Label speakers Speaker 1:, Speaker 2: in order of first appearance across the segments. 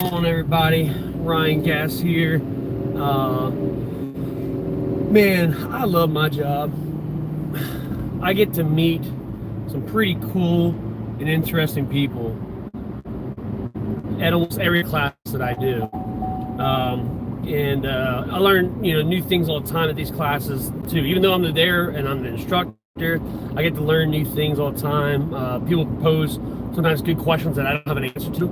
Speaker 1: on, everybody? Ryan Gass here. Man, I love my job. I get to meet some pretty cool and interesting people at almost every class that I do. I learn, new things all the time at these classes too. Even though I'm there and I'm an instructor, I get to learn new things all the time. People pose sometimes good questions that I don't have an answer to,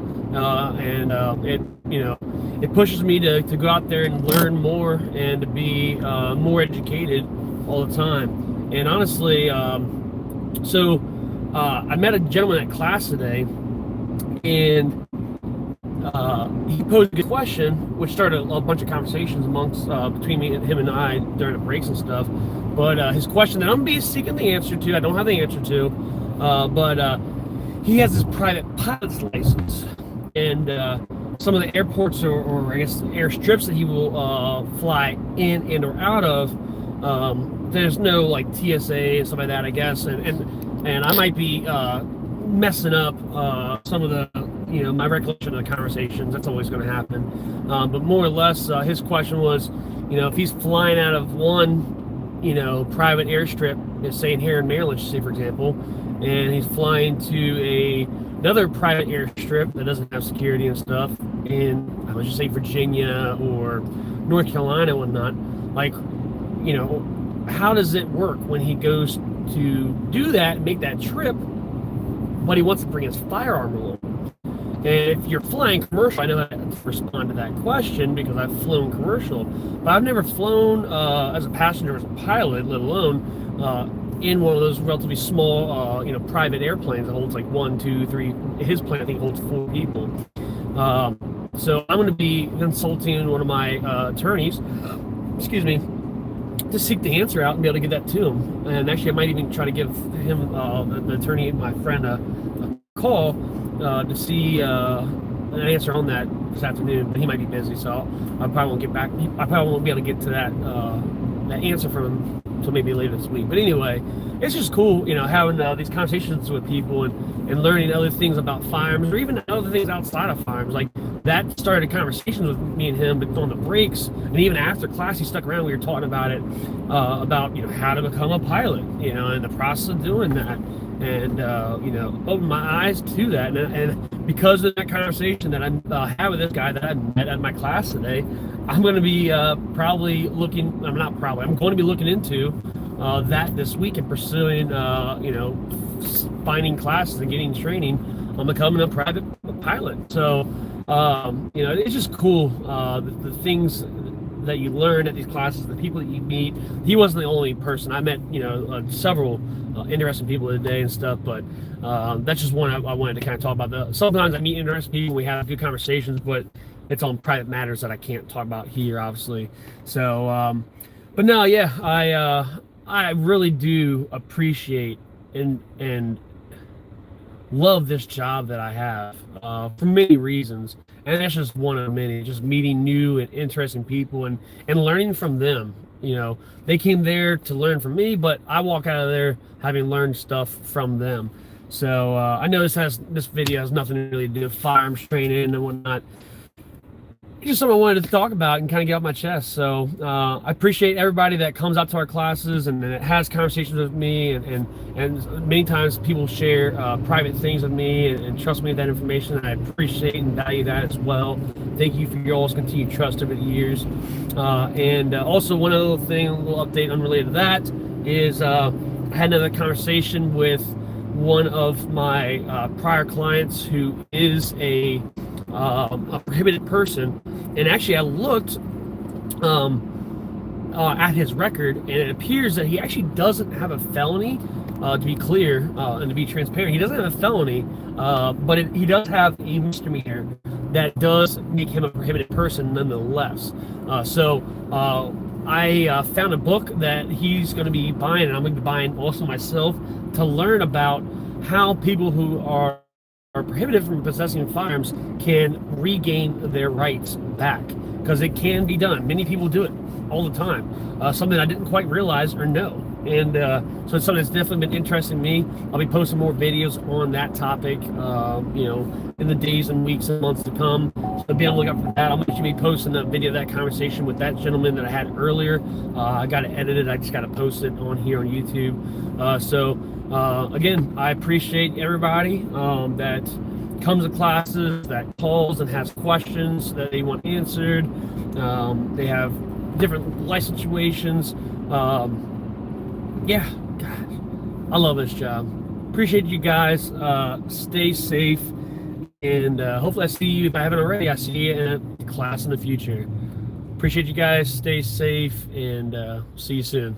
Speaker 1: it pushes me to go out there and learn more and to be more educated all the time. And honestly, I met a gentleman at class today, and he posed a good question, which started a bunch of conversations amongst between him and I during the breaks and stuff. But his question that I'm be seeking the answer to, I don't have the answer to, but he has his private pilot's license, and some of the airports or I guess airstrips that he will fly in and or out of, there's no like TSA and stuff like that, I guess, and I might be messing up some of the, my recollection of the conversations. That's always going to happen, but more or less, his question was, if he's flying out of one, private airstrip, say here in Maryland, say for example, and he's flying to another private airstrip that doesn't have security and stuff in, let's just say Virginia or North Carolina and whatnot, like, how does it work when he goes to do that, make that trip, but he wants to bring his firearm along? And if you're flying commercial, I know how to respond to that question because I've flown commercial, but I've never flown as a passenger or as a pilot, let alone in one of those relatively small, private airplanes that holds like 1, 2, 3. His plane, I think, holds 4 people. So I'm going to be consulting one of my attorneys, excuse me, to seek the answer out and be able to get that to him. And actually, I might even try to give him, the attorney, my friend, a call to see an answer on that this afternoon. But he might be busy, so I probably won't get back. I probably won't be able to get to that answer from him until maybe later this week. But anyway, it's just cool, having these conversations with people and learning other things about firearms, or even other things outside of firearms. Like that started conversations with me and him, but on the breaks and even after class, he stuck around. We were talking about it, about how to become a pilot, and the process of doing that, and opened my eyes to that. And because of that conversation that I had with this guy that I met at my class today, I'm going to be I'm going to be looking into that this week and pursuing, finding classes and getting training on becoming a private pilot. So, it's just cool, the things that you learn at these classes, the people that you meet. He wasn't the only person. I met, several interesting people today and stuff, but that's just one I wanted to kind of talk about. Sometimes I meet interesting people, we have good conversations, but it's on private matters that I can't talk about here, obviously. So, but no, yeah, I really do appreciate and love this job that I have for many reasons, and that's just one of many. Just meeting new and interesting people and learning from them. They came there to learn from me, but I walk out of there having learned stuff from them. So I know this video has nothing really to do with firearms training and whatnot. It's just something I wanted to talk about and kind of get off my chest. So I appreciate everybody that comes out to our classes and has conversations with me, and many times people share private things with me and trust me with that information. And I appreciate and value that as well. Thank you for your all's continued trust over the years. Also, one other thing, a little update unrelated to that, is I had another conversation with one of my prior clients who is a prohibited person, and actually I looked at his record, and it appears that he actually doesn't have a felony. To be clear and to be transparent, he doesn't have a felony, but he does have a misdemeanor that does make him a prohibited person nonetheless. So I found a book that he's going to be buying, and I'm going to be buying also myself, to learn about how people who are prohibited from possessing firearms can regain their rights back, because it can be done. Many people do it all the time. Something I didn't quite realize or know. And so it's something that's definitely been interesting me. I'll be posting more videos on that topic, in the days and weeks and months to come. So be on the lookout for that. I'm actually be posting a video of that conversation with that gentleman that I had earlier. I got it edited. I just got to post it on here on YouTube. Again, I appreciate everybody that comes to classes, that calls and has questions that they want answered. They have different life situations. Yeah, God, I love this job. Appreciate you guys. Stay safe, and hopefully I see you. If I haven't already, I see you in a class in the future. Appreciate you guys. Stay safe, and see you soon.